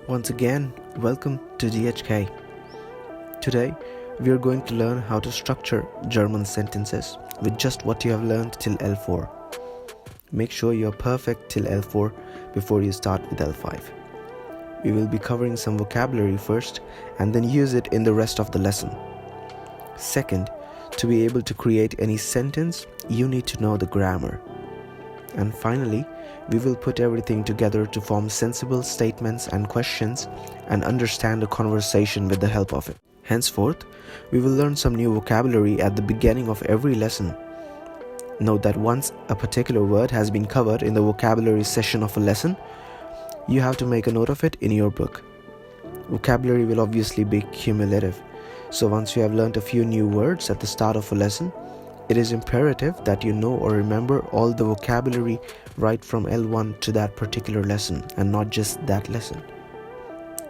Once again, welcome to DHK. Today, we are going to learn how to structure German sentences with just what you have learned till L4. Make sure you are perfect till L4 before you start with L5. We will be covering some vocabulary first and then use it in the rest of the lesson. Second, to be able to create any sentence, you need to know the grammar. And finally, we will put everything together to form sensible statements and questions and understand a conversation with the help of it. Henceforth, we will learn some new vocabulary at the beginning of every lesson. Note that once a particular word has been covered in the vocabulary session of a lesson, you have to make a note of it in your book. Vocabulary will obviously be cumulative, so once you have learned a few new words at the start of a lesson, it is imperative that you know or remember all the vocabulary right from L1 to that particular lesson and not just that lesson.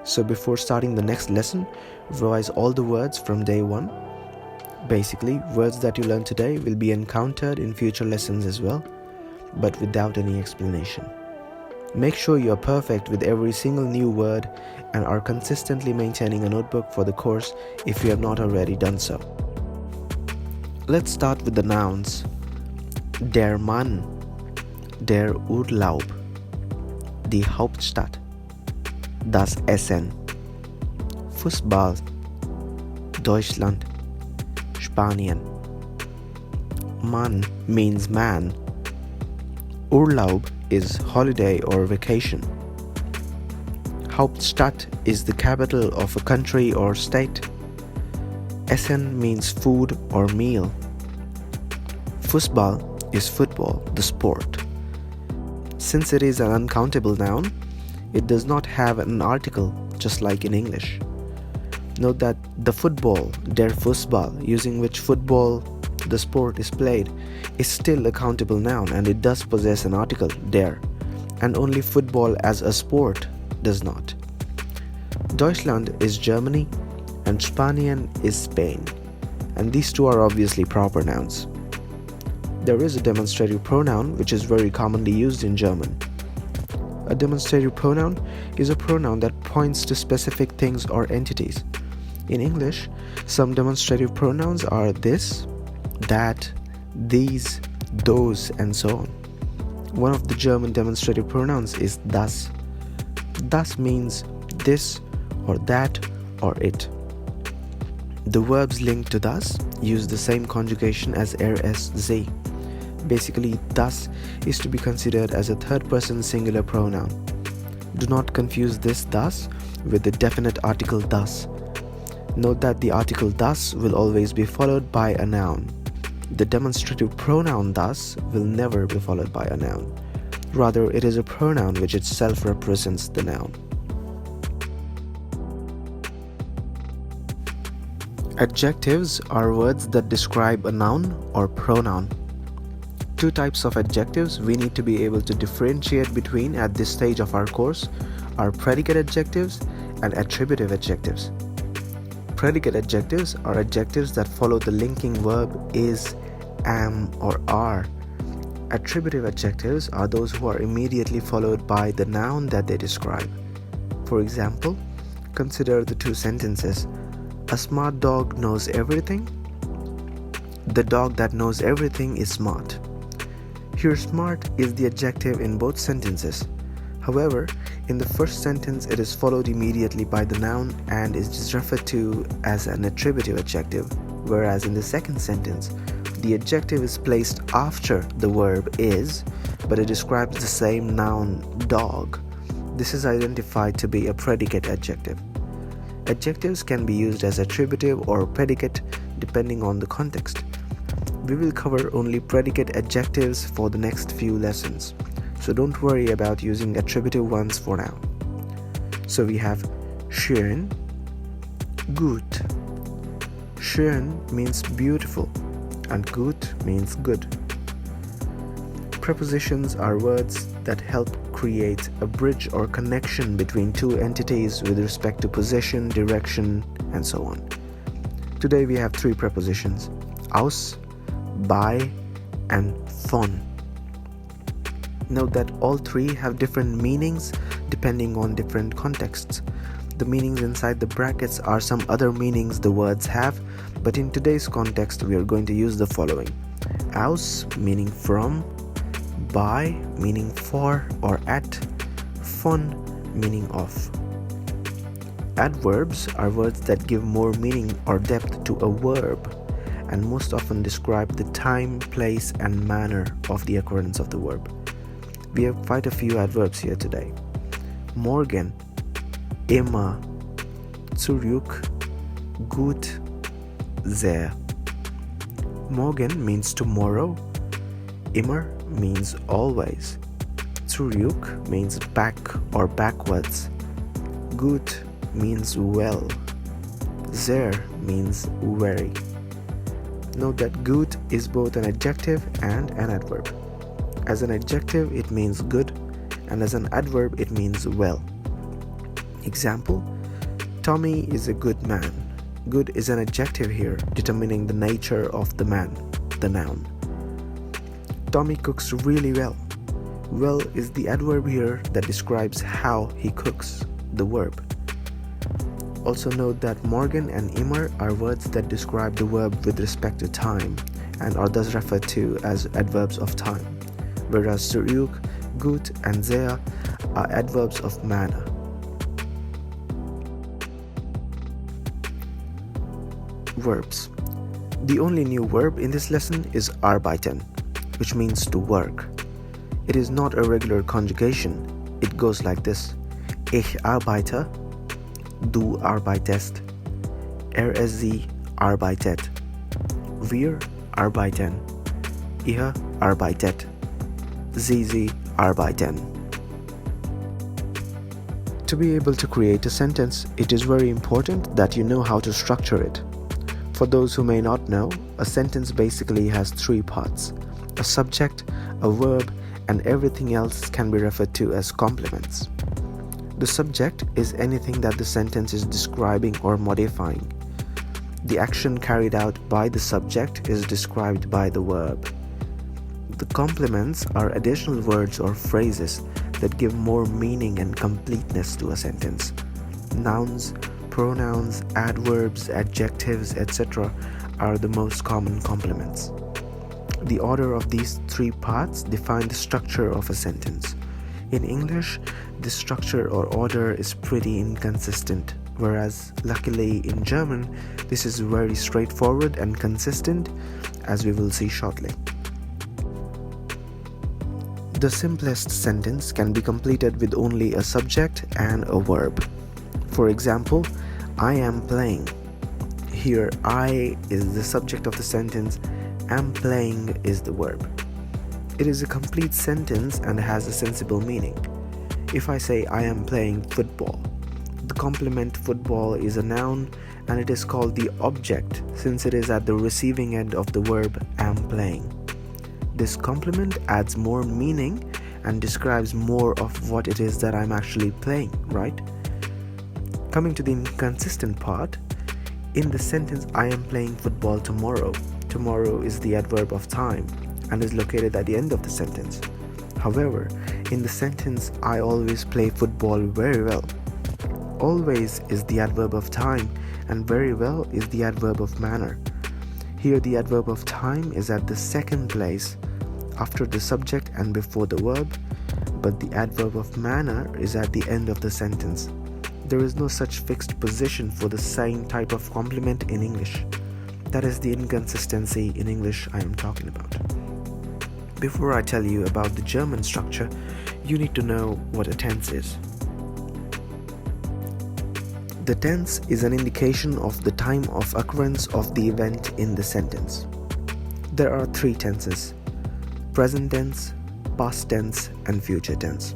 So before starting the next lesson, revise all the words from day 1. Basically, words that you learn today will be encountered in future lessons as well, but without any explanation. Make sure you are perfect with every single new word and are consistently maintaining a notebook for the course if you have not already done so. Let's start with the nouns. Der Mann, der Urlaub, die Hauptstadt, das Essen, Fußball, Deutschland, Spanien. Mann means man. Urlaub is holiday or vacation. Hauptstadt is the capital of a country or state. Essen means food or meal. Fußball is football, the sport. Since it is an uncountable noun, it does not have an article, just like in English. Note that the football, der Fußball, using which football, the sport, is played, is still a countable noun and it does possess an article, der, and only football as a sport does not. Deutschland is Germany and Spanien is Spain, and these two are obviously proper nouns. There is a demonstrative pronoun which is very commonly used in German. A demonstrative pronoun is a pronoun that points to specific things or entities. In English, some demonstrative pronouns are this, that, these, those, and so on. One of the German demonstrative pronouns is das. Das means this or that or it. The verbs linked to das use the same conjugation as rs. Basically, das is to be considered as a third-person singular pronoun. Do not confuse this das with the definite article das. Note that the article das will always be followed by a noun. The demonstrative pronoun das will never be followed by a noun. Rather, it is a pronoun which itself represents the noun. Adjectives are words that describe a noun or pronoun. Two types of adjectives we need to be able to differentiate between at this stage of our course are predicate adjectives and attributive adjectives. Predicate adjectives are adjectives that follow the linking verb is, am, or are. Attributive adjectives are those who are immediately followed by the noun that they describe. For example, consider the two sentences. A smart dog knows everything. The dog that knows everything is smart. Here, smart is the adjective in both sentences. However, in the first sentence it is followed immediately by the noun and is referred to as an attributive adjective, whereas in the second sentence, the adjective is placed after the verb is, but it describes the same noun, dog. This is identified to be a predicate adjective. Adjectives can be used as attributive or predicate depending on the context. We will cover only predicate adjectives for the next few lessons, so don't worry about using attributive ones for now. So we have schön, gut. Schön means beautiful and gut means good. Prepositions are words that help create a bridge or connection between two entities with respect to position, direction, and so on. Today we have 3 prepositions: aus, bei, and von. Note that all three have different meanings depending on different contexts. The meanings inside the brackets are some other meanings the words have, but in today's context we are going to use the following. Aus meaning from, by meaning for or at, von meaning of. Adverbs are words that give more meaning or depth to a verb and most often describe the time, place and manner of the occurrence of the verb. We have quite a few adverbs here today. Morgen, immer, zurück, gut, sehr. Morgen means tomorrow, immer means always, zurück means back or backwards, gut means well, sehr means very. Note that gut is both an adjective and an adverb. As an adjective it means good, and as an adverb it means well. Example, Tommy is a good man. Good is an adjective here, determining the nature of the man, the noun. Tommy cooks really well. Well is the adverb here that describes how he cooks, the verb. Also note that morgen and immer are words that describe the verb with respect to time and are thus referred to as adverbs of time, whereas zurück, gut and sehr are adverbs of manner. Verbs. The only new verb in this lesson is arbeiten, which means to work. It is not a regular conjugation. It goes like this: Ich arbeite, du arbeitest, sie arbeitet, wir arbeiten, ihr arbeitet, sie arbeiten. To be able to create a sentence, it is very important that you know how to structure it. For those who may not know, a sentence basically has three parts: a subject, a verb, and everything else can be referred to as complements. The subject is anything that the sentence is describing or modifying. The action carried out by the subject is described by the verb. The complements are additional words or phrases that give more meaning and completeness to a sentence. Nouns, pronouns, adverbs, adjectives, etc. are the most common complements. The order of these three parts define the structure of a sentence. In English, this structure or order is pretty inconsistent, whereas luckily in German, this is very straightforward and consistent, as we will see shortly. The simplest sentence can be completed with only a subject and a verb. For example, I am playing. Here, I is the subject of the sentence, am playing is the verb. It is a complete sentence and has a sensible meaning. If I say I am playing football, the complement football is a noun and it is called the object since it is at the receiving end of the verb am playing. This complement adds more meaning and describes more of what it is that I'm actually playing, right? Coming to the inconsistent part, in the sentence I am playing football tomorrow, tomorrow is the adverb of time and is located at the end of the sentence. However, in the sentence I always play football very well, always is the adverb of time and very well is the adverb of manner. Here the adverb of time is at the second place after the subject and before the verb, but the adverb of manner is at the end of the sentence. There is no such fixed position for the same type of complement in English. That is the inconsistency in English I am talking about. Before I tell you about the German structure, you need to know what a tense is. The tense is an indication of the time of occurrence of the event in the sentence. There are three tenses: present tense, past tense, and future tense.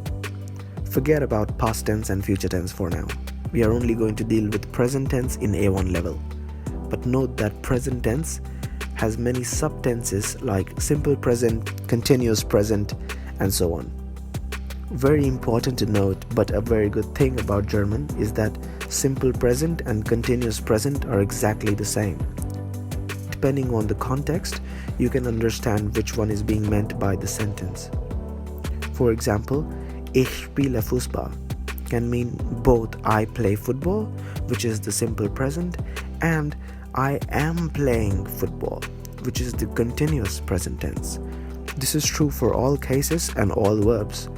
Forget about past tense and future tense for now. We are only going to deal with present tense in A1 level. But note that present tense has many subtenses like simple present, continuous present, and so on. Very important to note, but a very good thing about German is that simple present and continuous present are exactly the same. Depending on the context, you can understand which one is being meant by the sentence. For example, ich spiele Fußball can mean both I play football, which is the simple present, and I am playing football, which is the continuous present tense. This is true for all cases and all verbs.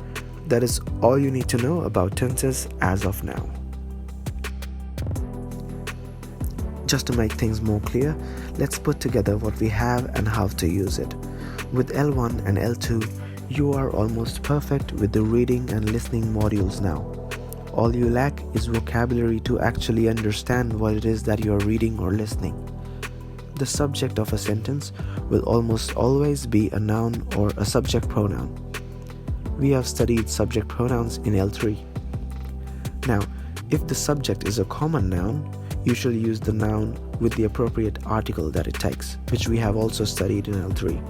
That is all you need to know about tenses as of now. Just to make things more clear, let's put together what we have and how to use it. With L1 and L2, you are almost perfect with the reading and listening modules now. All you lack is vocabulary to actually understand what it is that you are reading or listening. The subject of a sentence will almost always be a noun or a subject pronoun. We have studied subject pronouns in L3. Now, if the subject is a common noun, you shall use the noun with the appropriate article that it takes, which we have also studied in L3.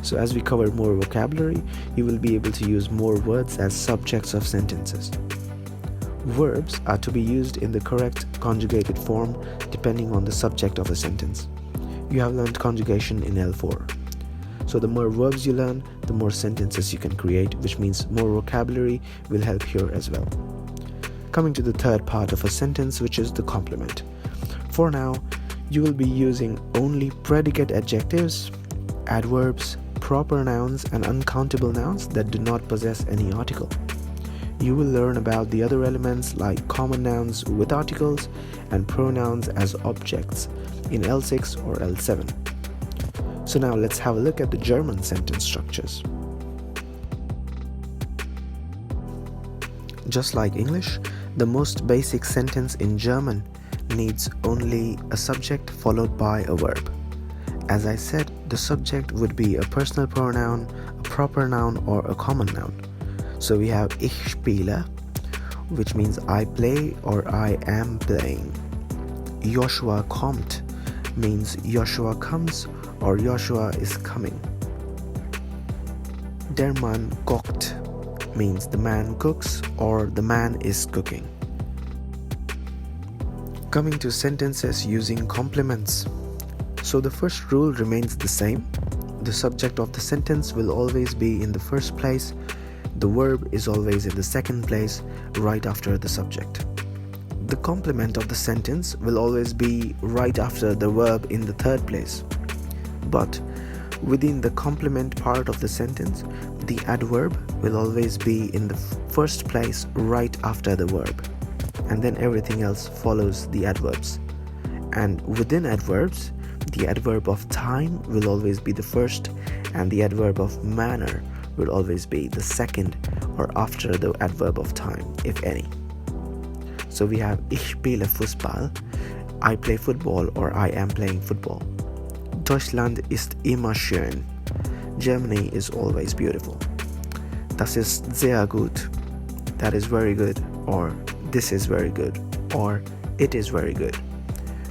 So as we cover more vocabulary, you will be able to use more words as subjects of sentences. Verbs are to be used in the correct conjugated form depending on the subject of a sentence. You have learned conjugation in L4. So the more verbs you learn, the more sentences you can create, which means more vocabulary will help here as well. Coming to the third part of a sentence, which is the complement. For now, you will be using only predicate adjectives, adverbs, proper nouns, and uncountable nouns that do not possess any article. You will learn about the other elements like common nouns with articles and pronouns as objects in L6 or L7. So now let's have a look at the German sentence structures. Just like English, the most basic sentence in German needs only a subject followed by a verb. As I said, the subject would be a personal pronoun, a proper noun, or a common noun. So we have ich spiele, which means I play or I am playing. Joshua kommt means Joshua comes or Joshua is coming. Der Mann kocht means the man cooks or the man is cooking. Coming to sentences using complements. So the first rule remains the same. The subject of the sentence will always be in the first place. The verb is always in the second place, right after the subject. The complement of the sentence will always be right after the verb in the third place. But within the complement part of the sentence, the adverb will always be in the first place right after the verb. And then everything else follows the adverbs. And within adverbs, the adverb of time will always be the first, and the adverb of manner will always be the second or after the adverb of time, if any. So we have ich spiele Fußball, I play football or I am playing football. Deutschland ist immer schön, Germany is always beautiful. Das ist sehr gut, that is very good, or this is very good, or it is very good.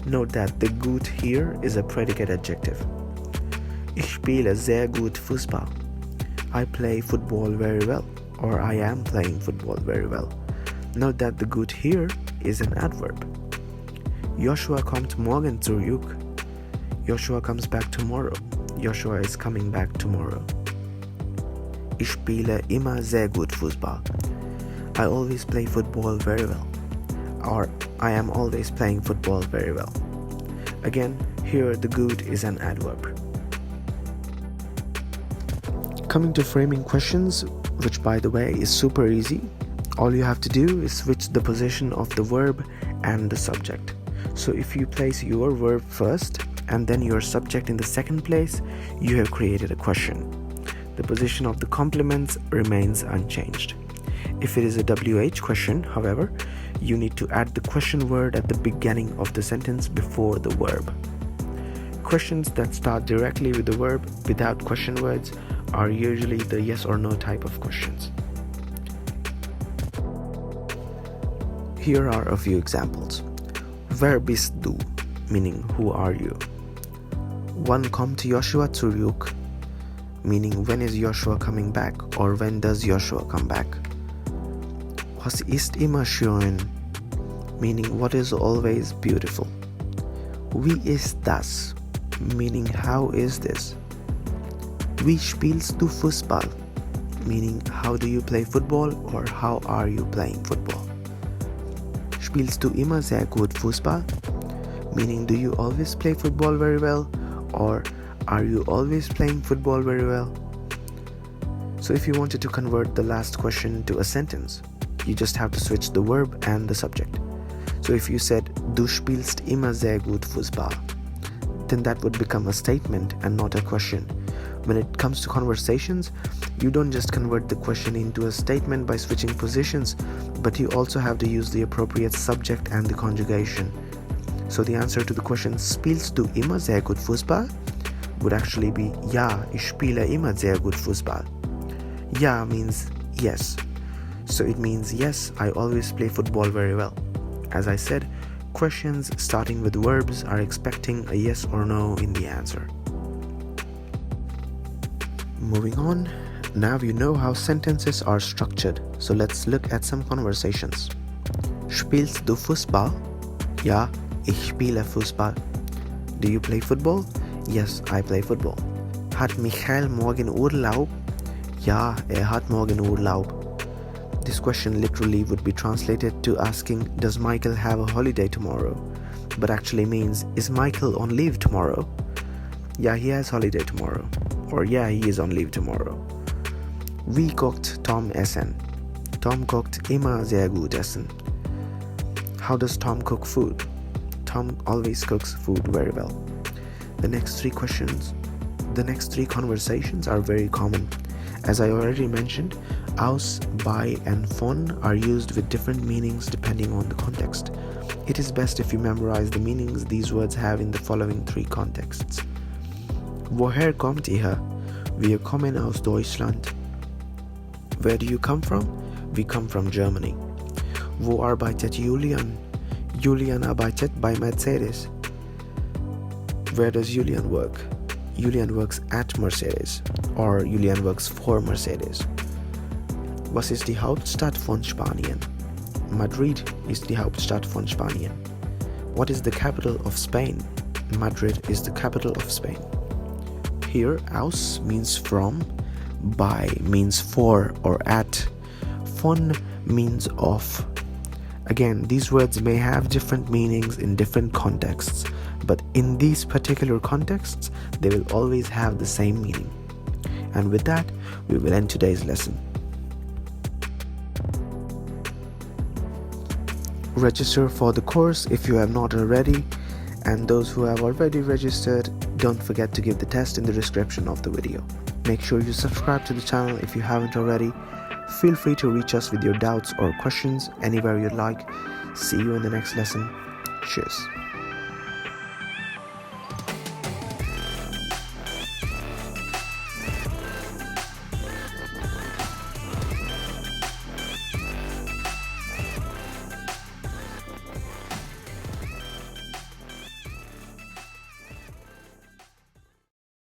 Note that the gut here is a predicate adjective. Ich spiele sehr gut Fußball. I play football very well, or I am playing football very well. Note that the gut here is an adverb. Joshua kommt morgen zurück. Joshua comes back tomorrow. Joshua is coming back tomorrow. Ich spiele immer sehr gut Fußball. I always play football very well. Or I am always playing football very well. Again, here the gut is an adverb. Coming to framing questions, which by the way is super easy. All you have to do is switch the position of the verb and the subject. So if you place your verb first and then your subject in the second place, you have created a question. The position of the complements remains unchanged. If it is a WH question, however, you need to add the question word at the beginning of the sentence before the verb. Questions that start directly with the verb without question words are usually the yes or no type of questions. Here are a few examples. Wer bist du? Meaning who are you? Wann kommt Joshua zurück? Meaning when is Joshua coming back, or when does Joshua come back? Was ist immer schön? Meaning what is always beautiful. Wie ist das? Meaning how is this? Wie spielst du Fußball? meaning how do you play football or how are you playing football. Spielst du immer sehr gut Fußball? Meaning do you always play football very well or are you always playing football very well? So if you wanted to convert the last question to a sentence, you just have to switch the verb and the subject. So if you said Du spielst immer sehr gut Fußball, then that would become a statement and not a question. When it comes to conversations, you don't just convert the question into a statement by switching positions, but you also have to use the appropriate subject and the conjugation. So the answer to the question Spielst du immer sehr gut Fußball would actually be Ja, ich spiele immer sehr gut Fußball. Ja means yes. So it means yes, I always play football very well. As I said, questions starting with verbs are expecting a yes or no in the answer. Moving on, now you know how sentences are structured, so let's look at some conversations. Spielst du Fußball? Ja, ich spiele Fußball. Do you play football? Yes, I play football. Hat Michael morgen Urlaub? Ja, hat morgen Urlaub. This question literally would be translated to asking, does Michael have a holiday tomorrow? But actually means, is Michael on leave tomorrow? Yeah, he has holiday tomorrow. Or yeah, he is on leave tomorrow. Wie kocht Tom Essen? Tom kocht immer sehr gut Essen. How does Tom cook food? Tom always cooks food very well. The next three conversations are very common. As I already mentioned, aus, bei, and von are used with different meanings depending on the context. It is best if you memorize the meanings these words have in the following three contexts. Woher kommt ihr? Wir kommen aus Deutschland. Where do you come from? We come from Germany. Wo arbeitet Julian? Julian arbeitet bei Mercedes. Where does Julian work? Julian works at Mercedes. Or Julian works for Mercedes. Was ist die Hauptstadt von Spanien? Madrid ist die Hauptstadt von Spanien. What is the capital of Spain? Madrid is the capital of Spain. Here, aus means from, bei means for or at, von means of. Again, these words may have different meanings in different contexts, but in these particular contexts, they will always have the same meaning. And with that, we will end today's lesson. Register for the course if you have not already, and those who have already registered, don't forget to give the test in the description of the video. Make sure you subscribe to the channel if you haven't already. Feel free to reach us with your doubts or questions anywhere you'd like. See you in the next lesson. Cheers.